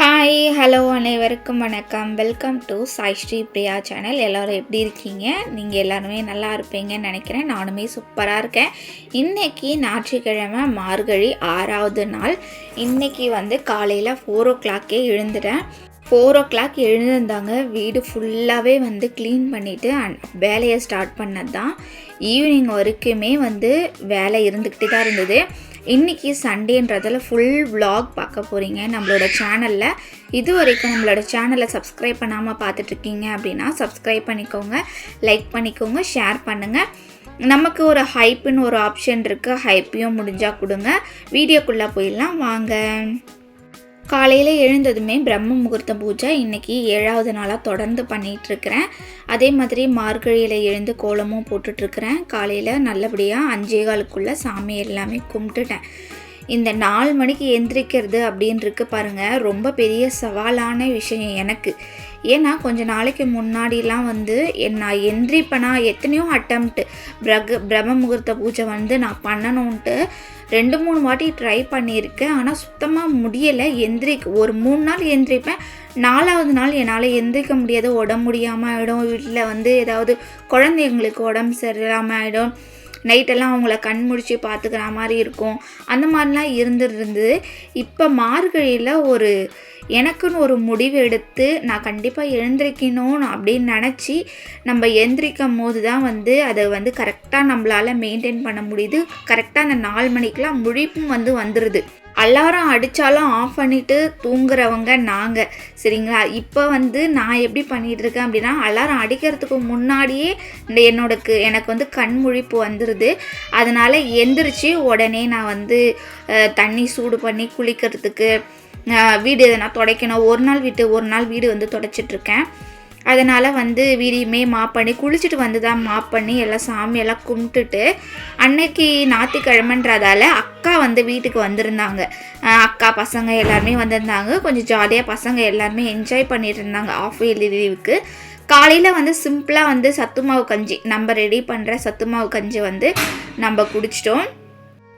Hi hello அனைவருக்கும் வணக்கம். Welcome to Sai Sri Priya channel. எல்லோரும் எப்படி இருக்கீங்க? நீங்கள் எல்லாருமே நல்லா இருப்பீங்கன்னு நினைக்கிறேன். நானுமே சூப்பராக இருக்கேன். இன்றைக்கி ஞாயிற்றுக்கிழமை, மார்கழி 6வது நாள். இன்றைக்கி காலையில் 4 o'clock எழுந்துட்டேன். 4 o'clock எழுந்திருந்தாங்க. வீடு ஃபுல்லாகவே க்ளீன் பண்ணிவிட்டு வேலையை ஸ்டார்ட் பண்ணது தான். ஈவினிங் வரைக்குமே வேலை இருந்துக்கிட்டே தான் இருந்தது. இன்றைக்கி சண்டேன்றதில் ஃபுல் vlog பார்க்க போகிறீங்க நம்மளோட சேனலில். இது வரைக்கும் நம்மளோட சேனலை சப்ஸ்கிரைப் பண்ணாமல் பார்த்துட்ருக்கீங்க அப்படின்னா சப்ஸ்கிரைப் பண்ணிக்கோங்க, லைக் பண்ணிக்கோங்க, ஷேர் பண்ணுங்கள். நமக்கு ஒரு ஹைப்புன்னு ஒரு ஆப்ஷன் இருக்குது, ஹைப்பையும் முடிஞ்சால் கொடுங்க. வீடியோக்குள்ளே போயிடலாம் வாங்க. காலையில் எழுந்ததுமே பிரம்ம முகூர்த்த பூஜை இன்றைக்கி 7வது நாளாக தொடர்ந்து பண்ணிகிட்ருக்கிறேன். அதே மாதிரி மார்கழியில் எழுந்து கோலமும் போட்டுட்ருக்கிறேன். காலையில் நல்லபடியாக 5:15 சாமி எல்லாமே கும்பிட்டுட்டேன். இந்த 4 மணிக்கு எந்திரிக்கிறது அப்படின்ருக்கு பாருங்கள், ரொம்ப பெரிய சவாலான விஷயம் எனக்கு. ஏன்னா கொஞ்சம் நாளைக்கு முன்னாடிலாம் நான் எந்திரிப்பேனா எத்தனையோ அட்டம்ப்ட்டு பிரம்ம முகூர்த்த பூஜை நான் பண்ணணுன்ட்டு 2-3 வாட்டி ட்ரை பண்ணியிருக்கேன். ஆனால் சுத்தமாக முடியலை. ஒரு 3 நாள் எந்திரிப்பேன், 4வது நாள் என்னால் எந்திரிக்க முடியாது. உடம்பு முடியாமல் ஆகிடும். வீட்டில் ஏதாவது குழந்தைங்களுக்கு உடம்பு சரியில்லாமல் ஆகிடும். நைட்டெல்லாம் அவங்கள கண் முழிச்சு பார்த்துக்கிற மாதிரி இருக்கும். அந்த மாதிரிலாம் இருந்துருந்து இப்போ மார்கழியில் எனக்குன்னு ஒரு முடிவு எடுத்து நான் கண்டிப்பாக எழுந்திரிக்கணும் அப்படின்னு நினச்சி நம்ம எந்திரிக்கும் போது தான் அதை கரெக்டாக நம்மளால் மெயின்டைன் பண்ண முடியுது. கரெக்டாக அந்த 4 மணிக்கெலாம் முழிப்பும் வந்துடுது. அலாரம் அடித்தாலும் ஆஃப் பண்ணிவிட்டு தூங்குறவங்க நாங்கள், சரிங்களா? இப்போ நான் எப்படி பண்ணிகிட்ருக்கேன் அப்படின்னா, அலாரம் அடிக்கிறதுக்கு முன்னாடியே எனக்கு கண் முழிப்பு வந்துடுது. அதனால் எந்திரிச்சு உடனே நான் தண்ணி சூடு பண்ணி குளிக்கிறதுக்கு, வீடு எதனா துடைக்கணும், ஒரு நாள் விட்டு ஒரு நாள் வீடு துடைச்சிட்ருக்கேன். அதனால் வீடியுமே மாப் பண்ணி குளிச்சுட்டு தான் மாப் பண்ணி எல்லாம் சாமியெல்லாம் கும்பிட்டுட்டு, அன்னைக்கு ஞாயிற்றுக்கிழமைன்றதால அக்கா வீட்டுக்கு வந்திருந்தாங்க. அக்கா பசங்க எல்லாருமே வந்திருந்தாங்க. கொஞ்சம் ஜாலியாக பசங்க எல்லாருமே என்ஜாய் பண்ணிட்டு இருந்தாங்க ஆஃப் இயர்லி லீவுக்கு. காலையில் சிம்பிளாக சத்து மாவு கஞ்சி, நம்ம ரெடி பண்ணுற சத்து மாவு கஞ்சி நம்ம குடிச்சிட்டோம்.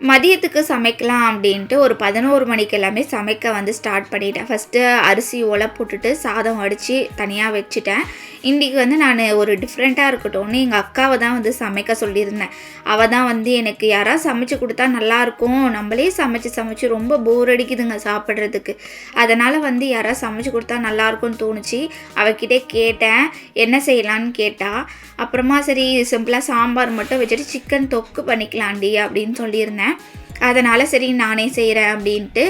மதியத்துக்கு சமைக்கலாம் அப்படின்ட்டு ஒரு 11 மணிக்கு எல்லாமே சமைக்க ஸ்டார்ட் பண்ணிட்டேன். ஃபஸ்ட்டு அரிசி ஒலை போட்டுட்டு சாதம் வடித்து தனியாக வச்சுட்டேன். இன்றைக்கி நான் ஒரு டிஃப்ரெண்ட்டாக இருக்கட்டும்னு எங்கள் அக்காவை தான் சமைக்க சொல்லியிருந்தேன். அவள் தான் எனக்கு யாராவது சமைச்சு கொடுத்தா நல்லாயிருக்கும், நம்மளே சமைச்சு ரொம்ப போர் அடிக்குதுங்க சாப்பிட்றதுக்கு. அதனால் யாராவது சமைச்சு கொடுத்தா நல்லாயிருக்கும்னு தோணுச்சு. அவகிட்டே கேட்டேன் என்ன செய்யலான்னு கேட்டால், அப்புறமா சரி சிம்பிளாக சாம்பார் மட்டும் வச்சுட்டு சிக்கன் தொக்கு பண்ணிக்கலாண்டி அப்படின்னு சொல்லியிருந்தேன். அதனால் சரி நானே செய்கிறேன் அப்படின்ட்டு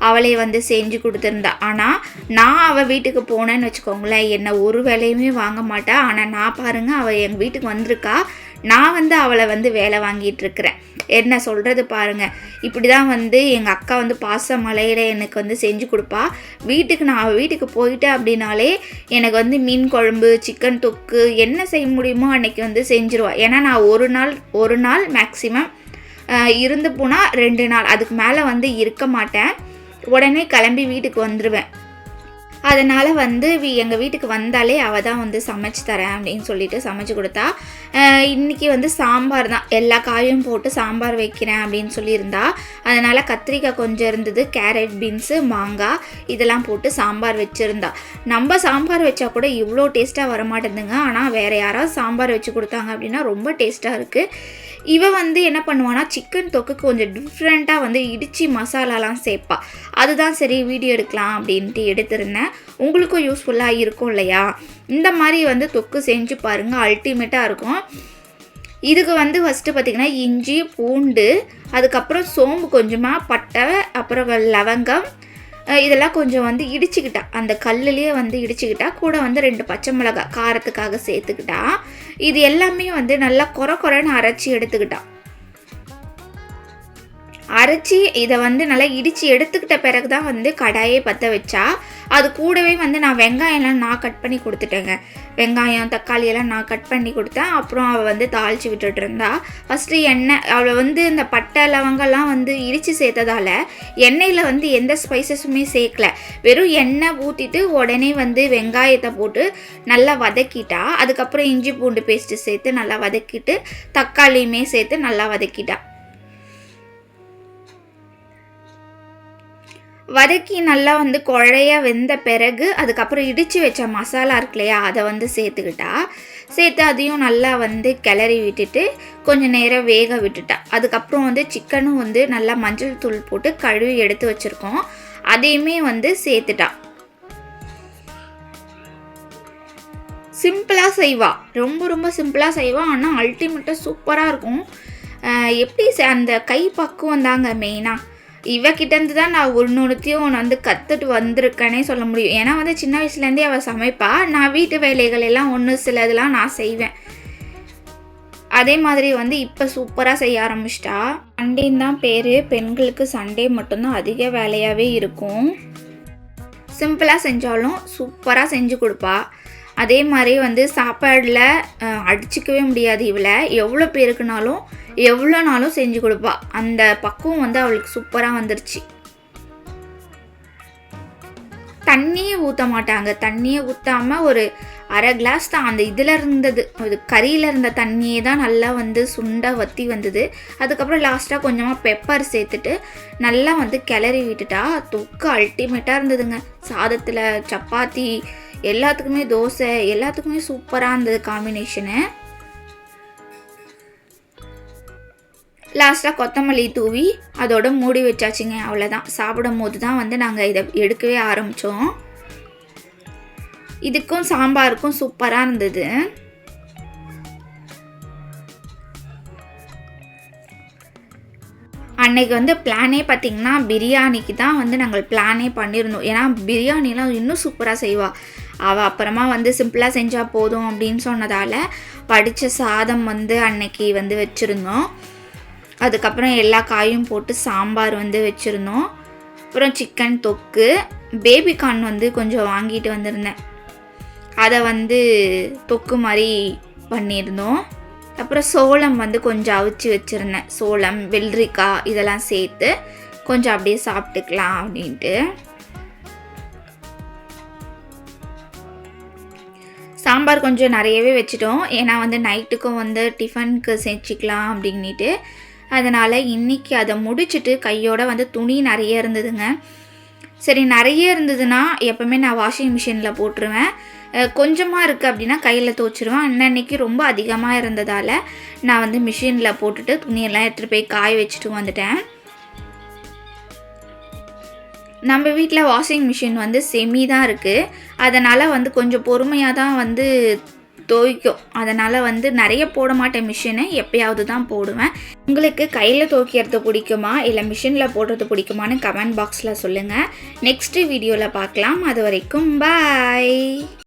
அவளே செஞ்சு கொடுத்துருந்தா. ஆனால் நான் அவள் வீட்டுக்கு போனேன்னு வச்சுக்கோங்களேன், என்னை ஒரு வேலையுமே வாங்க மாட்டா. ஆனால் நான் பாருங்கள், அவள் எங்கள் வீட்டுக்கு வந்திருக்கா, நான் அவளை வேலை வாங்கிட்டுருக்கிறேன். என்ன சொல்கிறது பாருங்கள். இப்படி தான் எங்கள் அக்கா பாச மலையில் எனக்கு செஞ்சு கொடுப்பா. நான் அவள் வீட்டுக்கு போயிட்டேன் அப்படின்னாலே எனக்கு மீன் குழம்பு, சிக்கன் தொக்கு என்ன செய்ய முடியுமோ அன்றைக்கி செஞ்சுருவா. ஏன்னா நான் ஒரு நாள் மேக்ஸிமம் இருந்து போனால் 2 நாள், அதுக்கு மேலே இருக்க மாட்டேன். உடனே கிளம்பி வீட்டுக்கு வந்துடுவேன். அதனால் எங்கள் வீட்டுக்கு வந்தாலே அவள் தான் சமைச்சு தரேன் அப்படின்னு சொல்லிட்டு சமைச்சு கொடுத்தா. இன்றைக்கி சாம்பார் தான், எல்லா காயும் போட்டு சாம்பார் வைக்கிறேன் அப்படின்னு சொல்லியிருந்தா. அதனால் கத்திரிக்காய் கொஞ்சம் இருந்தது, கேரட், பீன்ஸு, மாங்காய் இதெல்லாம் போட்டு சாம்பார் வச்சுருந்தா. நம்ம சாம்பார் வச்சா கூட இவ்வளோ டேஸ்ட்டாக வரமாட்டேங்குதுங்க. ஆனால் வேறு யாராவது சாம்பார் வச்சு கொடுத்தாங்க அப்படின்னா ரொம்ப டேஸ்ட்டாக இருக்குது. இவ என்ன பண்ணுவான்னா, சிக்கன் தொக்கு கொஞ்சம் டிஃப்ரெண்ட்டாக இடித்து மசாலாலாம் சேர்ப்பா. அதுதான் சரி வீடியோ எடுக்கலாம் அப்படின்ட்டு எடுத்திருந்தேன். உங்களுக்கும் யூஸ்ஃபுல்லாக இருக்கும் இல்லையா? இந்த மாதிரி தொக்கு செஞ்சு பாருங்கள், அல்டிமேட்டாக இருக்கும். இதுக்கு ஃபஸ்ட்டு பார்த்திங்கன்னா இஞ்சி, பூண்டு, அதுக்கப்புறம் சோம்பு கொஞ்சமாக, பட்டை, அப்புறம் லவங்கம் இதெல்லாம் கொஞ்சம் இடிச்சுக்கிட்டா, அந்த கல்லுலேயே இடிச்சுக்கிட்டா. கூட 2 பச்சை மிளகாய் காரத்துக்காக சேர்த்துக்கிட்டா. இது எல்லாமே நல்லா கொரன்னு அரைச்சி எடுத்துக்கிட்டா. அரைச்சி இதை நல்லா இடித்து எடுத்துக்கிட்ட பிறகு தான் கடாயே பற்ற வச்சா. அது கூடவே நான் வெங்காயம்லாம் நான் கட் பண்ணி கொடுத்துட்டேங்க. வெங்காயம், தக்காளி எல்லாம் நான் கட் பண்ணி கொடுத்தேன். அப்புறம் அவள் தாளித்து விட்டுட்டு இருந்தா. ஃபஸ்ட்டு எண்ணெய், அவள் இந்த பட்டை லவங்கெல்லாம் இடித்து சேர்த்ததால் எண்ணெயில் எந்த ஸ்பைசஸுமே சேர்க்கல. வெறும் எண்ணெய் ஊற்றிட்டு உடனே வெங்காயத்தை போட்டு நல்லா வதக்கிட்டா. அதுக்கப்புறம் இஞ்சி பூண்டு பேஸ்ட்டு சேர்த்து நல்லா வதக்கிட்டு தக்காளியுமே சேர்த்து நல்லா வதக்கிட்டா. வதக்கி நல்லா வந்து குழைய வெந்த பிறகு அதுக்கப்புறம் இடித்து வச்ச மசாலா இருக்கு இல்லையா, அதை வந்து சேர்த்து அதையும் நல்லா வந்து கிளறி விட்டுட்டு கொஞ்சம் நேரம் வேக விட்டுட்டா. அதுக்கப்புறம் வந்து சிக்கனும் வந்து நல்லா மஞ்சள் தூள் போட்டு கழுவி எடுத்து வச்சுருக்கோம், அதையுமே வந்து சேர்த்துட்டா. சிம்பிளாக செய்வா, ரொம்ப ரொம்ப சிம்பிளாக செய்வா. ஆனால் அல்டிமேட்டாக சூப்பராக இருக்கும். எப்படி அந்த கை பக்குவம் தாங்க மெயினாக. இவகிட்டேருந்து தான் நான் ஒன்றுத்தையும் வந்து கற்றுட்டு வந்திருக்கேனே சொல்ல முடியும். ஏன்னா வந்து சின்ன வயசுலேருந்தே அவள் சமைப்பா. நான் வீட்டு வேலைகள் எல்லாம் சிலதெல்லாம் நான் செய்வேன். அதே மாதிரி வந்து இப்போ சூப்பராக செய்ய ஆரம்பிச்சிட்டா. சண்டேன்னு தான் பேர், பெண்களுக்கு சண்டே மட்டும்தான் அதிக வேலையாகவே இருக்கும். சிம்பிளாக செஞ்சாலும் சூப்பராக செஞ்சு கொடுப்பா. அதே மாதிரி வந்து சாப்பாடில் அடிச்சிக்கவே முடியாது இவளை. எவ்வளோ பேருக்குனாலும் எவ்வளோ நாளும் செஞ்சு கொடுப்பா. அந்த பக்குவம் வந்து அவளுக்கு சூப்பராக வந்துருச்சு. தண்ணியே ஊற்ற மாட்டாங்க, தண்ணியே ஊற்றாமல் ஒரு அரை கிளாஸ் தான் அந்த இதில் இருந்தது, அது கறியில் இருந்த தண்ணியே தான் நல்லா வந்து சுண்டாக வற்றி வந்தது. அதுக்கப்புறம் லாஸ்ட்டாக கொஞ்சமாக பெப்பர் சேர்த்துட்டு நல்லா வந்து கிளறி விட்டுட்டா. தொக்கு அல்டிமேட்டாக இருந்ததுங்க. சாதத்தில், சப்பாத்தி, எல்லாத்துக்குமே, தோசை எல்லாத்துக்குமே சூப்பராக இருந்தது காம்பினேஷனு. லாஸ்ட்டாக கொத்தமல்லி தூவி அதோட மூடி வச்சாச்சுங்க. அவ்வளோதான். சாப்பிடும் போது தான் வந்து நாங்கள் இதை எடுக்கவே ஆரம்பித்தோம். இதுக்கும் சாம்பாருக்கும் சூப்பராக இருந்தது. அன்னைக்கு வந்து பிளானே பார்த்திங்கன்னா பிரியாணிக்கு தான் வந்து நாங்கள் பிளானே பண்ணியிருந்தோம். ஏன்னா பிரியாணிலாம் இன்னும் சூப்பராக செய்வாள் அவள். அப்புறமா வந்து சிம்பிளாக செஞ்சால் போதும் அப்படின்னு சொன்னதால் வடித்த சாதம் வந்து அன்னைக்கு வந்து வச்சுருந்தோம். அதுக்கப்புறம் எல்லா காயும் போட்டு சாம்பார் வந்து வச்சுருந்தோம். அப்புறம் சிக்கன் தொக்கு, பேபிகார்ன் வந்து கொஞ்சம் வாங்கிட்டு வந்திருந்தேன், அதை வந்து தொக்கு மாதிரி பண்ணியிருந்தோம். அப்புறம் சோளம் வந்து கொஞ்சம் அவிச்சு வச்சுருந்தேன். சோளம், வெள்ளரிக்காய் இதெல்லாம் சேர்த்து கொஞ்சம் அப்படியே சாப்பிட்டுக்கலாம் அப்படின்ட்டு. சாம்பார் கொஞ்சம் நிறையவே வச்சுட்டோம். ஏன்னா வந்து நைட்டுக்கும் வந்து டிஃபனுக்கு செஞ்சுக்கலாம் அப்படின்ட்டு. அதனால் இன்றைக்கி அதை முடிச்சுட்டு கையோடு வந்து துணி நிறைய இருந்ததுங்க. சரி, நிறைய இருந்ததுன்னா எப்போவுமே நான் வாஷிங் மிஷினில் போட்டுருவேன். கொஞ்சமாக இருக்குது அப்படின்னா கையில் துவைச்சிருவேன். அன்னன்னைக்கு ரொம்ப அதிகமாக இருந்ததால் நான் வந்து மிஷினில் போட்டுட்டு துணியெல்லாம் எடுத்துகிட்டு போய் காய வச்சுட்டு வந்துட்டேன். நம்ம வீட்டில் வாஷிங் மிஷின் வந்து செமி தான் இருக்குது. அதனால் வந்து கொஞ்சம் பொறுமையாக தான் வந்து துவைக்கும். அதனால் வந்து நிறைய போட மாட்டேன் மிஷினு, எப்போயாவது தான் போடுவேன். உங்களுக்கு கையில் துவைக்கிறது பிடிக்குமா இல்லை மிஷினில் போடுறது பிடிக்குமான்னு கமெண்ட் பாக்ஸில் சொல்லுங்கள். நெக்ஸ்ட்டு வீடியோவில் பார்க்கலாம். அது வரைக்கும் பாய்.